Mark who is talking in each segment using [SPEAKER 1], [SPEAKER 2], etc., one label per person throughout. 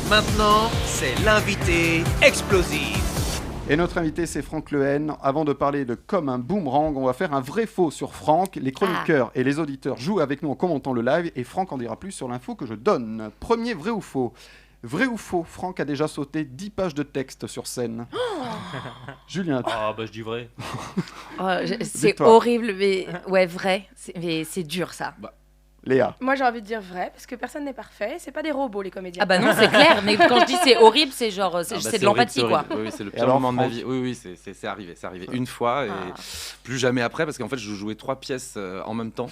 [SPEAKER 1] Maintenant, c'est l'invité explosif.
[SPEAKER 2] Et notre invité, c'est Franck Lehen. Avant de parler de Comme un boomerang, on va faire un vrai-faux sur Franck. Les chroniqueurs et les auditeurs jouent avec nous en commentant le live et Franck en dira plus sur l'info que je donne. Premier vrai ou faux. Vrai ou faux, Franck a déjà sauté 10 pages de texte sur scène. Julien.
[SPEAKER 3] Ah bah je dis vrai.
[SPEAKER 4] C'est
[SPEAKER 2] Victoire.
[SPEAKER 4] horrible, mais ouais, vrai. Mais c'est dur ça.
[SPEAKER 2] Léa.
[SPEAKER 5] Moi, j'ai envie de dire vrai, parce que personne n'est parfait. C'est pas des robots, les comédiens.
[SPEAKER 4] Ah bah non, c'est clair. Mais quand je dis c'est horrible, c'est genre c'est de l'empathie
[SPEAKER 6] horrible,
[SPEAKER 4] quoi.
[SPEAKER 6] c'est horrible. Oui, c'est le
[SPEAKER 2] Et
[SPEAKER 6] pire
[SPEAKER 2] alors,
[SPEAKER 6] moment de ma
[SPEAKER 2] Franck
[SPEAKER 6] vie. Oui, c'est arrivé. C'est arrivé une fois et plus jamais après parce qu'en fait je jouais 3 pièces en même temps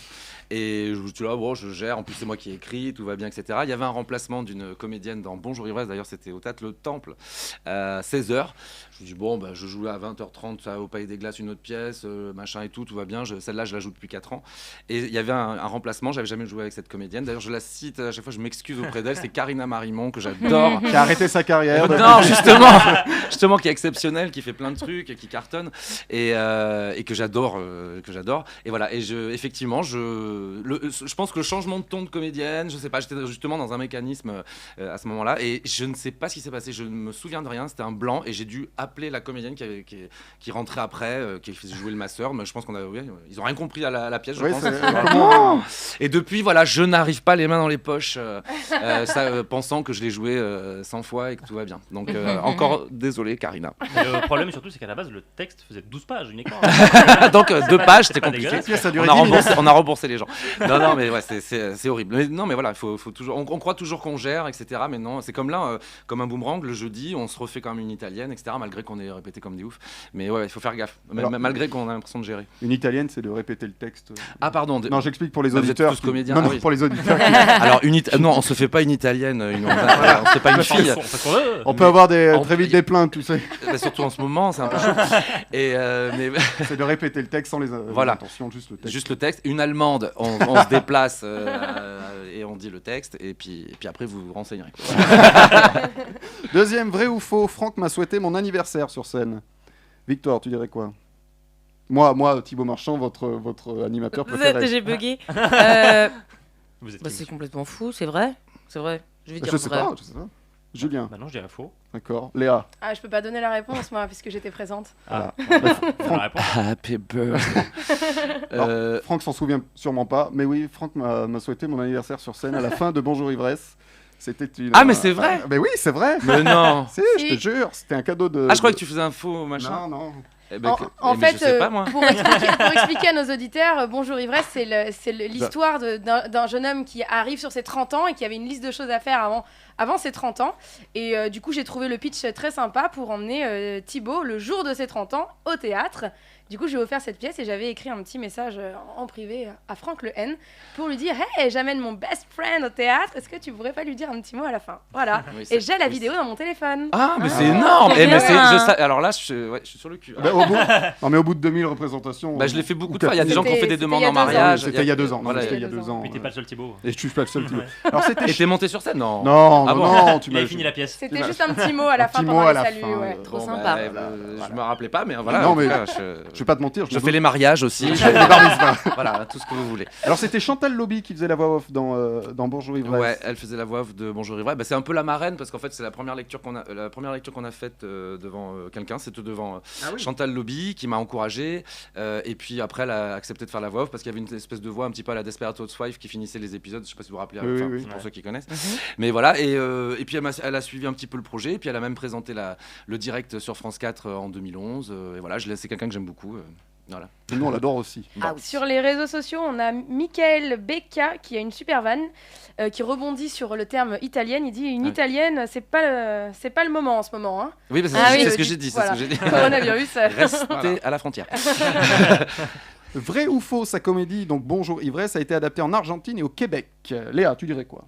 [SPEAKER 6] et je suis là, bon, je gère. En plus c'est moi qui ai écrit, tout va bien, etc. Il y avait un remplacement d'une comédienne dans Bonjour Ivresse. D'ailleurs c'était au théâtre Le Temple, 16h. Je me dis bon, bah, je joue à 20h30 ça, au Palais des Glaces une autre pièce, machin et tout va bien. Celle-là je la joue depuis 4 ans et il y avait un remplacement. J'avais jamais joué avec cette comédienne. D'ailleurs je la cite à chaque fois, je m'excuse auprès d'elle. C'est Karina Marimon que j'adore.
[SPEAKER 2] Qui a arrêté sa carrière.
[SPEAKER 6] Non, justement, qui est exceptionnel, qui fait plein de trucs, qui cartonne et que j'adore, Et voilà. Et effectivement, je pense que le changement de ton de comédienne, je sais pas, j'étais justement dans un mécanisme à ce moment-là et je ne sais pas ce qui s'est passé. Je ne me souviens de rien. C'était un blanc et j'ai dû appeler la comédienne qui rentrait après, qui faisait jouer le masseur. Mais je pense ils ont rien compris à la pièce. Je
[SPEAKER 2] Oui,
[SPEAKER 6] pense. Et depuis, voilà, je n'arrive pas les mains dans les poches, pensant que je l'ai joué 100 fois et que tout va bien. Donc encore désolé Karina.
[SPEAKER 3] Mais le problème surtout c'est qu'à la base le texte faisait 12 pages uniquement.
[SPEAKER 6] Donc 2 pages c'était
[SPEAKER 3] pas
[SPEAKER 6] compliqué.
[SPEAKER 3] dégueulasse.
[SPEAKER 2] Ça a duré
[SPEAKER 6] On a,
[SPEAKER 2] 10 minutes.
[SPEAKER 6] on a remboursé les gens. Non mais ouais c'est horrible. Mais, non mais voilà, faut toujours, on croit toujours qu'on gère, etc. Mais non, c'est comme là, comme un boomerang, le jeudi on se refait quand même une italienne, etc. Malgré qu'on ait répété comme des oufs. Mais ouais, il faut faire gaffe.
[SPEAKER 2] Alors,
[SPEAKER 6] malgré qu'on a l'impression de gérer.
[SPEAKER 2] Une italienne, c'est de répéter le texte.
[SPEAKER 6] Ah pardon.
[SPEAKER 2] Non, j'explique pour les
[SPEAKER 6] Vous êtes
[SPEAKER 2] auditeurs.
[SPEAKER 6] tous comédiens.
[SPEAKER 2] Non,
[SPEAKER 6] Ah
[SPEAKER 2] non,
[SPEAKER 6] oui.
[SPEAKER 2] pour les auditeurs.
[SPEAKER 6] Alors non, on se fait pas une italienne, on se fait pas une fille.
[SPEAKER 3] Parce qu'on veut.
[SPEAKER 2] On peut avoir
[SPEAKER 6] en-
[SPEAKER 2] très vite des plaintes, tu sais.
[SPEAKER 6] Bah, surtout en ce moment, c'est un peu chaud. Et mais
[SPEAKER 2] C'est de répéter le texte sans les
[SPEAKER 6] Voilà.
[SPEAKER 2] intentions, juste le texte.
[SPEAKER 6] juste le texte. Une allemande, on se déplace et on dit le texte. Et puis après, vous vous renseignerez.
[SPEAKER 2] Deuxième, vrai ou faux, Franck m'a souhaité mon anniversaire sur scène. Victoire, tu dirais quoi? Moi, Thibaut Marchand, votre animateur préféré.
[SPEAKER 4] J'ai bugué.
[SPEAKER 3] Vous êtes
[SPEAKER 4] Bah,
[SPEAKER 3] qui,
[SPEAKER 4] c'est
[SPEAKER 3] monsieur
[SPEAKER 4] complètement fou, c'est vrai. C'est vrai. Je vais dire
[SPEAKER 2] Je sais
[SPEAKER 4] vrai.
[SPEAKER 2] pas. Julien,
[SPEAKER 3] Bah non, je dirais faux.
[SPEAKER 2] d'accord. Léa,
[SPEAKER 5] Ah, je peux pas donner la réponse, moi, puisque j'étais présente.
[SPEAKER 3] Ah,
[SPEAKER 2] Voilà.
[SPEAKER 3] la réponse.
[SPEAKER 6] Happy birthday.
[SPEAKER 2] Franck s'en souvient sûrement pas, mais oui, Franck m'a souhaité mon anniversaire sur scène à la fin de Bonjour Ivresse. C'était une.
[SPEAKER 6] Ah, mais c'est vrai.
[SPEAKER 2] Mais oui, c'est vrai.
[SPEAKER 6] Mais non.
[SPEAKER 2] Si, je te jure, c'était un cadeau de.
[SPEAKER 6] Ah, je crois que tu faisais un faux machin.
[SPEAKER 2] Non, non.
[SPEAKER 6] Eh ben,
[SPEAKER 5] En
[SPEAKER 6] mais
[SPEAKER 5] fait,
[SPEAKER 6] je sais pas moi.
[SPEAKER 5] pour expliquer à nos auditeurs, Bonjour Ivresse, c'est l'histoire d'un jeune homme qui arrive sur ses 30 ans et qui avait une liste de choses à faire avant ses 30 ans. Et du coup, j'ai trouvé le pitch très sympa pour emmener Thibaut, le jour de ses 30 ans, au théâtre. Du coup, j'ai offert cette pièce et j'avais écrit un petit message en privé à Franck Lehen pour lui dire « Hey, j'amène mon best friend au théâtre, est-ce que tu pourrais pas lui dire un petit mot à la fin ?» Voilà.
[SPEAKER 6] Oui,
[SPEAKER 5] Et j'ai la vidéo dans mon téléphone.
[SPEAKER 6] Ah, mais c'est énorme.
[SPEAKER 4] trop
[SPEAKER 6] Eh, mais
[SPEAKER 4] bien.
[SPEAKER 6] alors là, je suis sur le cul.
[SPEAKER 2] Bah, non, mais au bout de 2000 représentations.
[SPEAKER 6] Bah, je l'ai fait beaucoup
[SPEAKER 2] ou
[SPEAKER 6] de fois. Il y a des gens qui ont fait des
[SPEAKER 5] C'était
[SPEAKER 6] demandes
[SPEAKER 5] il y a
[SPEAKER 6] en
[SPEAKER 5] 2 ans.
[SPEAKER 6] mariage.
[SPEAKER 2] C'était il y a 2 ans.
[SPEAKER 6] Voilà,
[SPEAKER 2] C'était il y a
[SPEAKER 5] il y a
[SPEAKER 2] 2 ans.
[SPEAKER 3] Puis t'es pas le seul Thibaut.
[SPEAKER 2] Et je suis pas le seul.
[SPEAKER 3] Ouais.
[SPEAKER 2] Alors c'était.
[SPEAKER 6] Et t'es monté sur scène? Non.
[SPEAKER 2] Non,
[SPEAKER 6] Ah
[SPEAKER 2] non,
[SPEAKER 6] bon
[SPEAKER 2] non, tu
[SPEAKER 3] Il
[SPEAKER 2] m'as
[SPEAKER 3] avait fini la pièce.
[SPEAKER 5] C'était juste un petit mot à la
[SPEAKER 2] Un
[SPEAKER 5] fin
[SPEAKER 2] petit
[SPEAKER 5] pendant
[SPEAKER 2] mot à
[SPEAKER 5] les
[SPEAKER 2] la
[SPEAKER 5] saluts.
[SPEAKER 2] fin,
[SPEAKER 5] Ouais.
[SPEAKER 4] Trop
[SPEAKER 6] Bon,
[SPEAKER 4] sympa.
[SPEAKER 6] Je me rappelais pas, mais voilà.
[SPEAKER 2] Non,
[SPEAKER 6] en tout
[SPEAKER 2] mais-
[SPEAKER 6] cas,
[SPEAKER 2] Je vais pas te mentir.
[SPEAKER 6] je fais les mariages aussi.
[SPEAKER 2] Les bar mitzvahs.
[SPEAKER 6] Voilà, tout ce que vous voulez.
[SPEAKER 2] Alors c'était Chantal Lobby qui faisait la voix off dans Bonjour Ivresse.
[SPEAKER 6] Ouais, elle faisait la voix off de Bonjour Ivresse. Bah, c'est un peu la marraine parce qu'en fait c'est la première lecture qu'on a faite devant quelqu'un. C'était devant Chantal Lobby qui m'a encouragé. Et puis après elle a accepté de faire la voix off parce qu'il y avait une espèce de voix un petit peu à la Desperate Housewife qui finissait les épisodes. Je sais pas si vous vous rappelez.
[SPEAKER 2] Oui,
[SPEAKER 6] enfin,
[SPEAKER 2] oui.
[SPEAKER 6] pour
[SPEAKER 3] Ouais.
[SPEAKER 6] ceux qui connaissent. Mais voilà. Et puis elle a suivi un petit peu le projet. Et puis elle a même présenté le direct sur France 4 en 2011. Et voilà, c'est quelqu'un que j'aime beaucoup. Voilà.
[SPEAKER 2] Et nous on l'adore aussi.
[SPEAKER 4] Ah oui.
[SPEAKER 5] Sur les réseaux sociaux, on a Michael Becca qui a une super vanne qui rebondit sur le terme italienne. Il dit une
[SPEAKER 6] Ouais.
[SPEAKER 5] italienne, c'est pas le moment en ce moment. Hein.
[SPEAKER 6] Oui, bah,
[SPEAKER 4] Ah
[SPEAKER 6] c'est
[SPEAKER 4] oui,
[SPEAKER 6] ce que j'ai dit.
[SPEAKER 5] Voilà.
[SPEAKER 6] C'est ce que j'ai dit.
[SPEAKER 5] Coronavirus.
[SPEAKER 6] Restez à la frontière.
[SPEAKER 2] Vrai ou faux, sa comédie donc Bonjour Ivresse a été adaptée en Argentine et au Québec. Léa, tu dirais quoi?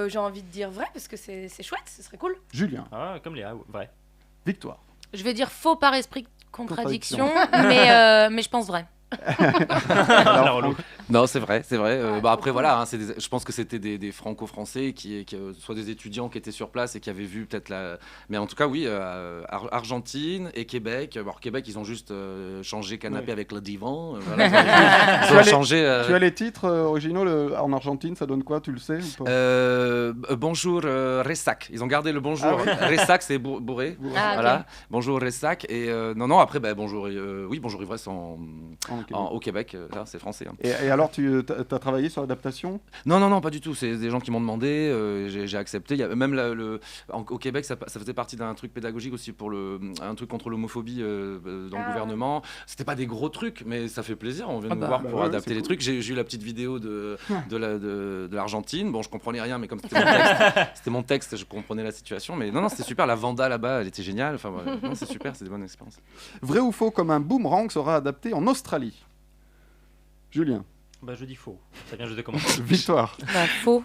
[SPEAKER 5] J'ai envie de dire vrai parce que c'est chouette, ce serait cool.
[SPEAKER 2] Julien,
[SPEAKER 3] Ah, comme Léa, vrai.
[SPEAKER 2] Victoire.
[SPEAKER 4] Je vais dire faux par esprit de contradiction, mais je pense vrai.
[SPEAKER 3] La relou.
[SPEAKER 6] Non, c'est vrai, c'est vrai. Après, voilà, hein, je pense que c'était des franco-français soit des étudiants qui étaient sur place et qui avaient vu peut-être la. Mais en tout cas, oui, Argentine et Québec. Alors, Québec, ils ont juste changé canapé avec le divan. Voilà, ils ont changé.
[SPEAKER 2] Tu as les titres originaux en Argentine, ça donne quoi, tu le sais ou pas
[SPEAKER 6] Bonjour Ressac. Ils ont gardé le bonjour. Ressac, c'est bourré. Voilà.
[SPEAKER 4] Ok.
[SPEAKER 6] Bonjour Ressac. Et non, après, bonjour. Oui, bonjour Ivresse au Québec. Là, c'est français. Hein.
[SPEAKER 2] Et alors, tu as travaillé sur l'adaptation?
[SPEAKER 6] Non, pas du tout. C'est des gens qui m'ont demandé. J'ai accepté. Il y a même au Québec, ça faisait partie d'un truc pédagogique aussi pour un truc contre l'homophobie dans le gouvernement. C'était pas des gros trucs, mais ça fait plaisir. On vient de nous voir pour adapter les trucs. J'ai eu la petite vidéo de l'Argentine. Bon, je comprenais rien, mais comme c'était mon texte, je comprenais la situation. Mais non, c'était super. La Vanda là-bas, elle était géniale. Enfin, non, c'est super, c'est des bonnes expériences.
[SPEAKER 2] Vrai ou faux, comme un boomerang sera adapté en Australie? Julien.
[SPEAKER 3] Je dis faux. Ça vient juste de commencer.
[SPEAKER 2] Victoire.
[SPEAKER 4] Faux.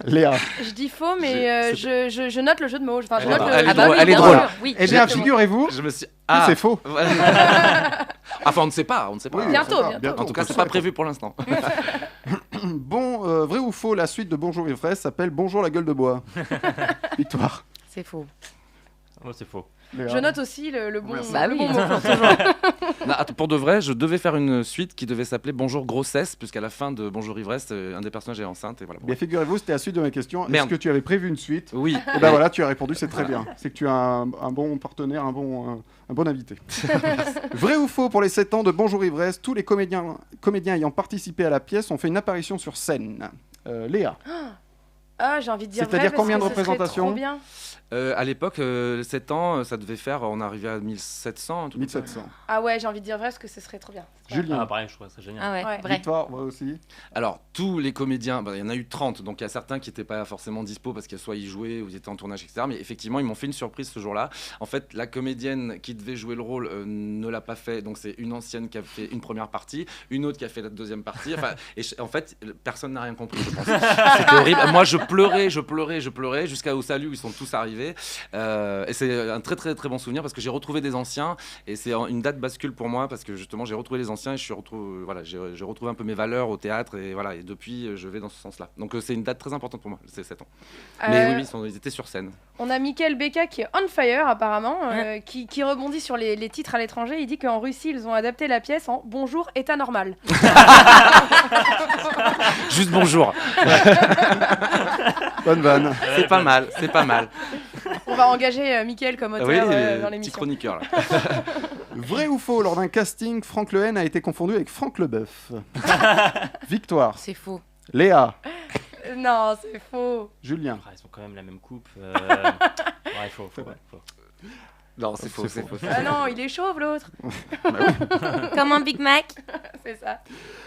[SPEAKER 2] Léa.
[SPEAKER 5] Je dis faux, mais je note le jeu de mots. Enfin, je note
[SPEAKER 6] Elle est
[SPEAKER 5] le...
[SPEAKER 6] drôle, elle est drôle.
[SPEAKER 4] Oui.
[SPEAKER 2] Eh bien, figurez-vous,
[SPEAKER 6] Je me suis.
[SPEAKER 2] c'est faux.
[SPEAKER 6] Enfin, on ne sait pas.
[SPEAKER 2] Oui,
[SPEAKER 5] Bientôt.
[SPEAKER 6] En tout cas, c'est pas prévu pour l'instant.
[SPEAKER 2] Bon, vrai ou faux, la suite de Bonjour Ivresse s'appelle Bonjour la gueule de bois. Victoire.
[SPEAKER 4] C'est faux.
[SPEAKER 3] Oh, c'est faux.
[SPEAKER 2] Léa.
[SPEAKER 5] Je note aussi le bon,
[SPEAKER 2] Merci.
[SPEAKER 4] Bah
[SPEAKER 5] le
[SPEAKER 4] oui.
[SPEAKER 5] bon mot.
[SPEAKER 6] Non, attends, pour de vrai, je devais faire une suite qui devait s'appeler Bonjour Grossesse, puisqu'à la fin de Bonjour Ivresse, un des personnages est enceinte. Et voilà.
[SPEAKER 2] Bien, figurez-vous, c'était la suite de ma question. Est-ce
[SPEAKER 6] Merde.
[SPEAKER 2] que tu avais prévu une suite?
[SPEAKER 6] Oui.
[SPEAKER 2] Et ben voilà, tu as répondu, c'est très bien. C'est que tu as un bon partenaire, un bon invité. Vrai ou faux, pour les 7 ans de Bonjour Ivresse, tous les comédiens ayant participé à la pièce ont fait une apparition sur scène. Léa.
[SPEAKER 5] Ah, j'ai envie de dire vrai.
[SPEAKER 2] C'est-à-dire
[SPEAKER 5] parce
[SPEAKER 2] combien
[SPEAKER 5] que
[SPEAKER 2] de
[SPEAKER 5] ce serait
[SPEAKER 2] représentations?
[SPEAKER 5] trop bien.
[SPEAKER 6] À l'époque, 7 ans, ça devait faire, on arrivait à 1700, un truc comme ça.
[SPEAKER 2] 1700.
[SPEAKER 5] Ah ouais, j'ai envie de dire vrai parce que ce serait trop bien.
[SPEAKER 2] Julien.
[SPEAKER 3] Pareil, je trouve ça génial.
[SPEAKER 4] Ah ouais,
[SPEAKER 5] Ouais.
[SPEAKER 4] vrai.
[SPEAKER 2] Victoire, moi aussi.
[SPEAKER 6] Alors, tous les comédiens, il y en a eu 30, donc il y a certains qui n'étaient pas forcément dispo parce que soit ils jouaient ou ils étaient en tournage, etc. Mais effectivement, ils m'ont fait une surprise ce jour-là. En fait, la comédienne qui devait jouer le rôle ne l'a pas fait, donc c'est une ancienne qui a fait une première partie, une autre qui a fait la deuxième partie. Enfin, en fait, personne n'a rien compris, je pense. C'était horrible. Moi, je pleurais jusqu'au salut où ils sont tous arrivés. Et c'est un très très très bon souvenir parce que j'ai retrouvé des anciens et c'est une date bascule pour moi parce que justement j'ai retrouvé les anciens et j'ai retrouvé un peu mes valeurs au théâtre et voilà, et depuis je vais dans ce sens-là. Donc c'est une date très importante pour moi, c'est 7 ans. Mais oui, ils étaient sur scène.
[SPEAKER 5] On a Mickaël Becca qui est on fire apparemment, qui rebondit sur les titres à l'étranger. Il dit qu'en Russie, ils ont adapté la pièce en Bonjour, état normal.
[SPEAKER 6] Juste bonjour.
[SPEAKER 2] Bonne vanne.
[SPEAKER 6] C'est pas mal, c'est pas mal.
[SPEAKER 5] On va engager Mickaël comme auteur
[SPEAKER 6] Oui,
[SPEAKER 5] dans
[SPEAKER 6] petit
[SPEAKER 5] l'émission.
[SPEAKER 6] chroniqueur là.
[SPEAKER 2] Vrai ou faux, lors d'un casting, Franck Lehen a été confondu avec Franck Leboeuf. Victoire.
[SPEAKER 4] C'est faux.
[SPEAKER 2] Léa.
[SPEAKER 5] Non, c'est faux.
[SPEAKER 2] Julien.
[SPEAKER 3] Ils ont quand même la même coupe. Ouais, faux.
[SPEAKER 6] Non, c'est faux, c'est faux.
[SPEAKER 5] Ah non, il est chauve l'autre.
[SPEAKER 4] Comme un Big Mac.
[SPEAKER 5] C'est ça.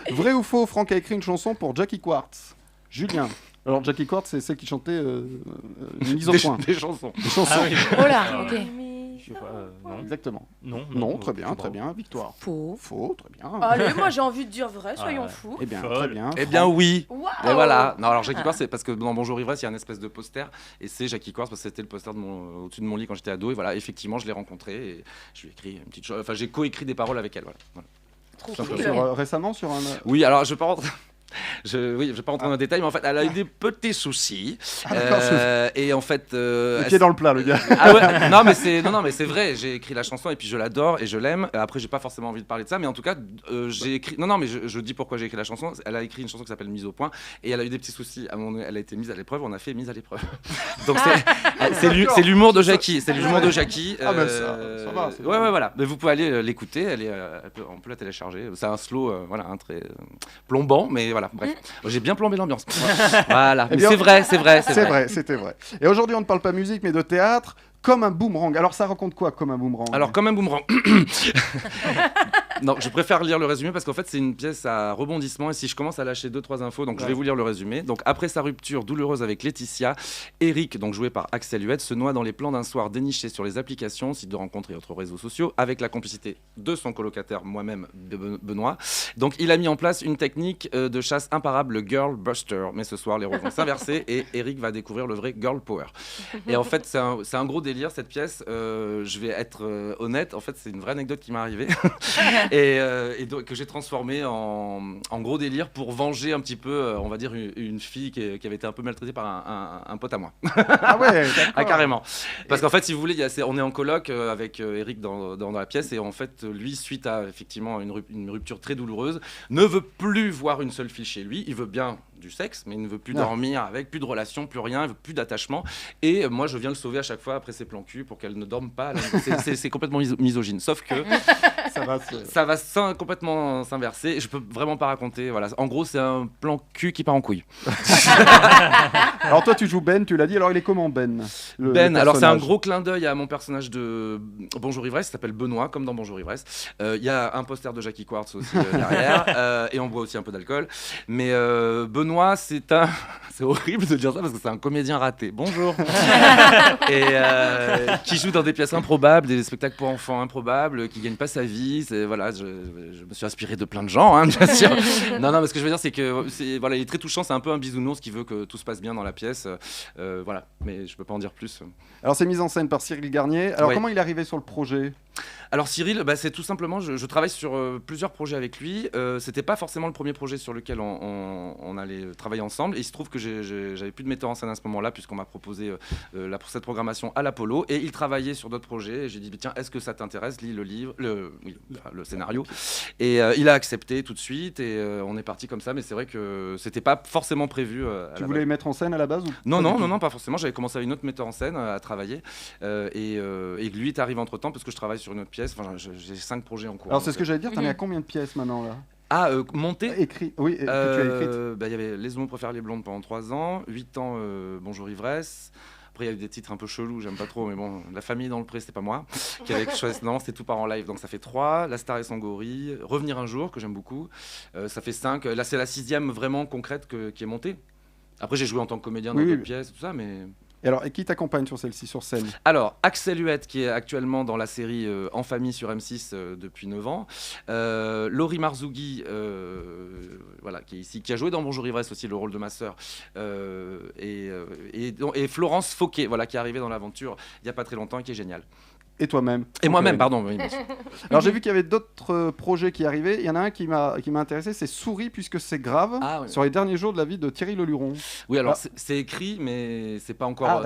[SPEAKER 2] Vrai ou faux, Franck a écrit une chanson pour Jackie Quartz. Julien. Alors Jackie Quartz, c'est celle qui chantait une mise au point.
[SPEAKER 6] Des chansons.
[SPEAKER 2] Des chansons.
[SPEAKER 3] Ah oui.
[SPEAKER 4] Oh là, ok.
[SPEAKER 3] Je sais pas, non.
[SPEAKER 2] Exactement.
[SPEAKER 3] Non,
[SPEAKER 2] Très bien. Victoire.
[SPEAKER 4] Faux.
[SPEAKER 2] Faux, très bien.
[SPEAKER 5] Allez, moi j'ai envie de dire vrai, soyons
[SPEAKER 3] Ouais.
[SPEAKER 5] fous.
[SPEAKER 2] Eh bien,
[SPEAKER 3] Folle.
[SPEAKER 2] très bien.
[SPEAKER 6] Eh bien oui.
[SPEAKER 5] Waouh.
[SPEAKER 6] Et voilà. Non, alors Jackie Quartz, c'est parce que dans Bonjour Ivresse, il y a une espèce de poster et c'est Jackie Quartz parce que c'était le poster au-dessus de mon lit quand j'étais ado et voilà, effectivement, je l'ai rencontré et je lui ai écrit une petite chose. Enfin, j'ai coécrit des paroles avec elle. Voilà.
[SPEAKER 5] Trop
[SPEAKER 2] Sur,
[SPEAKER 5] cool.
[SPEAKER 2] récemment sur un.
[SPEAKER 6] Oui, alors je vais pas rentrer. Je vais pas rentrer dans les détails, mais en fait, elle a eu des petits soucis. Et en fait,
[SPEAKER 2] Le pied dans le plat, le gars.
[SPEAKER 6] Ah ouais, non mais c'est vrai, j'ai écrit la chanson et puis je l'adore et je l'aime. Après j'ai pas forcément envie de parler de ça, mais en tout cas j'ai écrit. Non mais je dis pourquoi j'ai écrit la chanson. Elle a écrit une chanson qui s'appelle Mise au point et elle a eu des petits soucis. À un moment donné, elle a été mise à l'épreuve. On a fait mise à l'épreuve. Donc c'est l'humour de Jackie. C'est l'humour de Jackie.
[SPEAKER 2] Ah ben ça va.
[SPEAKER 6] Ouais voilà. Mais vous pouvez aller l'écouter. On peut la télécharger. C'est un slow, voilà, un très plombant, mais voilà. Bref, j'ai bien plombé l'ambiance. Voilà.
[SPEAKER 2] Eh
[SPEAKER 6] Mais
[SPEAKER 2] bien,
[SPEAKER 6] c'est vrai.
[SPEAKER 2] C'était vrai. Et aujourd'hui, on ne parle pas musique, mais de théâtre, comme un boomerang. Alors, ça raconte quoi, comme un boomerang?
[SPEAKER 6] Alors, comme un boomerang. Non, je préfère lire le résumé parce qu'en fait, c'est une pièce à rebondissement. Et si je commence à lâcher 2-3 infos, donc je vais vous lire le résumé. Donc, après sa rupture douloureuse avec Laetitia, Eric, donc joué par Axel Huette, se noie dans les plans d'un soir déniché sur les applications, sites de rencontres et autres réseaux sociaux, avec la complicité de son colocataire, moi-même, Benoît. Donc, il a mis en place une technique de chasse imparable, le Girl Buster. Mais ce soir, les rôles vont s'inverser et Eric va découvrir le vrai Girl Power. Et en fait, c'est un gros délire. délire cette pièce. Je vais être honnête, en fait c'est une vraie anecdote qui m'est arrivée et donc, que j'ai transformée en gros délire pour venger un petit peu, on va dire une fille qui avait été un peu maltraitée par un pote à moi.
[SPEAKER 2] Ah ouais,
[SPEAKER 6] Ah carrément. Parce qu'en fait si vous voulez, on est en coloc avec Eric dans la pièce et en fait lui suite à effectivement une rupture très douloureuse ne veut plus voir une seule fille chez lui. Il veut bien du sexe, mais il ne veut plus dormir avec, plus de relations, plus rien, il veut plus d'attachement. Et moi, je viens le sauver à chaque fois après ses plans cul pour qu'elle ne dorme pas. C'est complètement misogyne. Sauf que ça va complètement s'inverser. Je peux vraiment pas raconter. Voilà. En gros, c'est un plan cul qui part en couille.
[SPEAKER 2] Alors toi, tu joues Ben, tu l'as dit. Alors il est comment Ben le
[SPEAKER 6] alors c'est un
[SPEAKER 2] personnage
[SPEAKER 6] gros clin d'œil à mon personnage de Bonjour Ivresse, il s'appelle Benoît, comme dans Bonjour Ivresse. Il y a un poster de Jackie Quartz aussi derrière, et on boit aussi un peu d'alcool. Mais Benoît, c'est horrible de dire ça parce que c'est un comédien raté. Bonjour. Et qui joue dans des pièces improbables, des spectacles pour enfants improbables, qui gagne pas sa vie. Voilà, je me suis inspiré de plein de gens, hein, bien sûr. Non, mais ce que je veux dire, c'est que voilà, il est très touchant. C'est un peu un bisounours qui veut que tout se passe bien dans la pièce. Voilà, mais je peux pas en dire plus.
[SPEAKER 2] Alors c'est mis en scène par Cyril Garnier. Alors comment il est arrivé sur le projet ?
[SPEAKER 6] Alors Cyril, c'est tout simplement, je travaille sur plusieurs projets avec lui. C'était pas forcément le premier projet sur lequel on allait travailler ensemble. Et il se trouve que j'avais plus de metteur en scène à ce moment-là, puisqu'on m'a proposé cette programmation à l'Apollo. Et il travaillait sur d'autres projets. Et j'ai dit, tiens, est-ce que ça t'intéresse ? Lis le livre, le scénario. Et il a accepté tout de suite. Et on est parti comme ça. Mais c'est vrai que c'était pas forcément prévu.
[SPEAKER 2] Tu voulais mettre en scène à la base ou
[SPEAKER 6] Non, pas forcément. J'avais commencé avec une autre metteur en scène à travailler. Et lui est arrivé entre-temps, parce que je travaille sur une autre pièce. Enfin, j'ai 5 projets en cours.
[SPEAKER 2] Alors c'est ce que j'allais dire, t'en es à combien de pièces maintenant là ?
[SPEAKER 6] Monté.
[SPEAKER 2] Écrit, oui, que tu as écrites.
[SPEAKER 6] Il y avait Les homos préfèrent les blondes pendant 3 ans, 8 ans Bonjour Ivresse. Après, il y a eu des titres un peu chelous, j'aime pas trop, mais bon, La famille dans le pré, c'était pas moi qui avait choisi. Non, c'était Tout part en live, donc ça fait 3. La star et son gorille, Revenir un jour, que j'aime beaucoup, ça fait 5. Là, c'est la 6e vraiment concrète qui est montée. Après, j'ai joué en tant que comédien dans d'autres pièces, tout ça, mais.
[SPEAKER 2] Et qui t'accompagne sur celle-ci, sur scène ?
[SPEAKER 6] Alors, Axel Huette, qui est actuellement dans la série En famille sur M6 depuis 9 ans. Laurie Marzougui, voilà, qui a joué dans Bonjour Ivresse aussi le rôle de ma sœur. Et Florence Fauquet, voilà, qui est arrivée dans l'aventure il n'y a pas très longtemps et qui est géniale.
[SPEAKER 2] Et toi-même.
[SPEAKER 6] Et moi-même, pardon. Oui, bien sûr.
[SPEAKER 2] Alors j'ai vu qu'il y avait d'autres projets qui arrivaient. Il y en a un qui m'a intéressé, c'est Souris puisque c'est grave, sur les derniers jours de la vie de Thierry Leluron.
[SPEAKER 6] Oui, alors c'est écrit, mais c'est pas encore.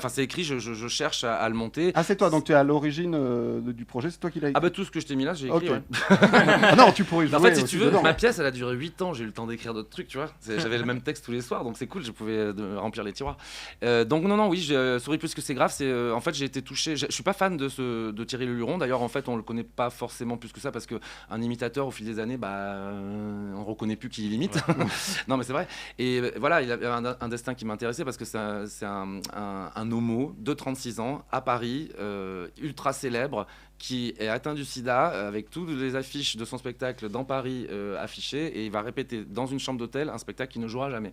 [SPEAKER 6] C'est écrit. Je cherche à le monter.
[SPEAKER 2] Ah, c'est toi, donc tu es à l'origine du projet, c'est toi qui l'as écrit.
[SPEAKER 6] Ah bah tout ce que je t'ai mis là, j'ai écrit. Ouais.
[SPEAKER 2] Ah non, tu pourrais jouer.
[SPEAKER 6] En fait, si tu veux,
[SPEAKER 2] dedans.
[SPEAKER 6] ma pièce, elle a duré 8 ans. J'ai eu le temps d'écrire d'autres trucs, tu vois. J'avais le même texte tous les soirs, donc c'est cool. Je pouvais remplir les tiroirs. Donc non, oui, Souris puisque c'est grave. En fait, j'ai été touché. Je suis pas fan de Thierry Leluron. D'ailleurs, en fait, on le connaît pas forcément plus que ça parce qu'un imitateur, au fil des années, on reconnaît plus qui il imite. Ouais. Non, mais c'est vrai. Et voilà, il avait un destin qui m'intéressait parce que c'est un homo de 36 ans à Paris, ultra célèbre, qui est atteint du sida, avec toutes les affiches de son spectacle dans Paris affichées, et il va répéter dans une chambre d'hôtel un spectacle qu'il ne jouera jamais.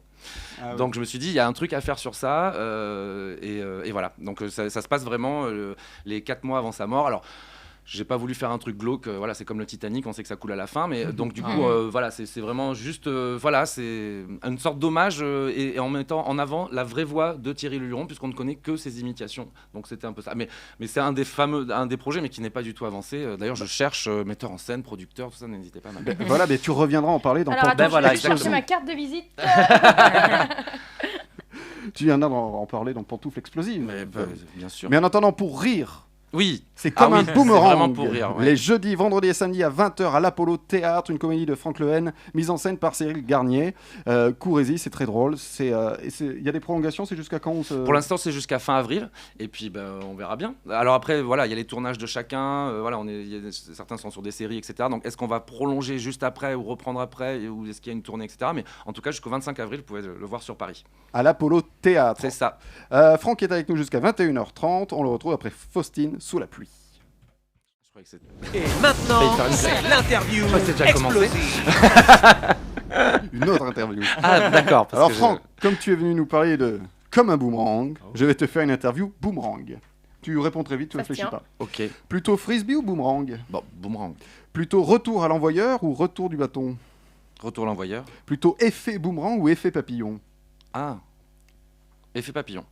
[SPEAKER 6] Donc je me suis dit, il y a un truc à faire sur ça, et voilà. Donc ça se passe vraiment les 4 mois avant sa mort. Alors, j'ai pas voulu faire un truc glauque, voilà, c'est comme le Titanic, on sait que ça coule à la fin, mais donc du coup, voilà, c'est vraiment juste, voilà, c'est une sorte d'hommage et en mettant en avant la vraie voix de Thierry Leluron, puisqu'on ne connaît que ses imitations. Donc c'était un peu ça. Mais c'est un des projets, mais qui n'est pas du tout avancé. D'ailleurs, je cherche metteur en scène, producteur, tout ça, n'hésitez pas.
[SPEAKER 2] Voilà, mais tu reviendras en parler dans.
[SPEAKER 5] Alors attends,
[SPEAKER 6] voilà,
[SPEAKER 5] je vais chercher ma carte de visite.
[SPEAKER 2] Tu viendras en parler dans Pantoufle Explosive.
[SPEAKER 6] Bien sûr.
[SPEAKER 2] Mais en attendant, pour rire.
[SPEAKER 6] Oui.
[SPEAKER 2] C'est comme un boomerang.
[SPEAKER 6] C'est vraiment pour rire. Ouais.
[SPEAKER 2] Les jeudis, vendredis et samedis à 20h à l'Apollo Théâtre, une comédie de Franck Lehen, mise en scène par Cyril Garnier. Courez-y, c'est très drôle. Il y a des prolongations, c'est jusqu'à quand
[SPEAKER 6] Pour l'instant, c'est jusqu'à fin avril. Et puis, on verra bien. Alors après, voilà, il y a les tournages de chacun. Voilà, certains sont sur des séries, etc. Donc, est-ce qu'on va prolonger juste après ou reprendre après, ou est-ce qu'il y a une tournée, etc. Mais en tout cas, jusqu'au 25 avril, vous pouvez le voir sur Paris.
[SPEAKER 2] À l'Apollo Théâtre.
[SPEAKER 6] C'est ça.
[SPEAKER 2] Franck est avec nous jusqu'à 21h30. On le retrouve après Faustine sous la pluie.
[SPEAKER 1] Et maintenant, c'est l'interview explosive.
[SPEAKER 2] Une autre interview.
[SPEAKER 6] Ah, d'accord.
[SPEAKER 2] Alors Franck, comme tu es venu nous parler de Comme un boomerang, je vais te faire une interview boomerang. Tu réponds très vite, tu ne réfléchis pas.
[SPEAKER 6] Ok.
[SPEAKER 2] Plutôt frisbee ou boomerang ?
[SPEAKER 6] Bon, boomerang.
[SPEAKER 2] Plutôt retour à l'envoyeur ou retour du bâton ?
[SPEAKER 6] Retour à l'envoyeur.
[SPEAKER 2] Plutôt effet boomerang ou effet papillon ?
[SPEAKER 6] Ah. Effet papillon.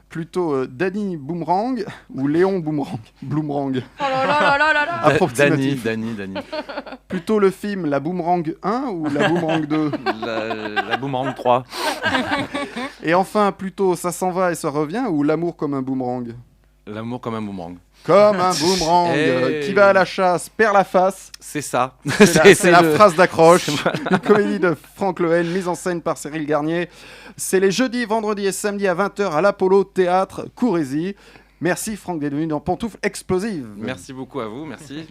[SPEAKER 2] Plutôt Danny Boomerang ou Léon Boomerang Bloomerang.
[SPEAKER 5] Oh là là là là là.
[SPEAKER 2] Approximatif.
[SPEAKER 6] Dany.
[SPEAKER 2] Plutôt le film La Boomerang 1 ou La Boomerang 2.
[SPEAKER 6] La Boomerang 3.
[SPEAKER 2] Et enfin, plutôt Ça s'en va et ça revient ou L'amour comme un boomerang.
[SPEAKER 6] L'amour comme un boomerang.
[SPEAKER 2] Comme un boomerang.
[SPEAKER 6] Hey.
[SPEAKER 2] Qui va à la chasse perd la face.
[SPEAKER 6] C'est ça.
[SPEAKER 2] C'est la
[SPEAKER 6] le-
[SPEAKER 2] phrase d'accroche. Une comédie de Franck Lehen, mise en scène par Cyril Garnier. C'est les jeudis, vendredis et samedis à 20h à l'Apollo Théâtre, Courésy. Merci Franck d'être venu dans Pantoufles Explosives.
[SPEAKER 6] Merci beaucoup à vous, merci.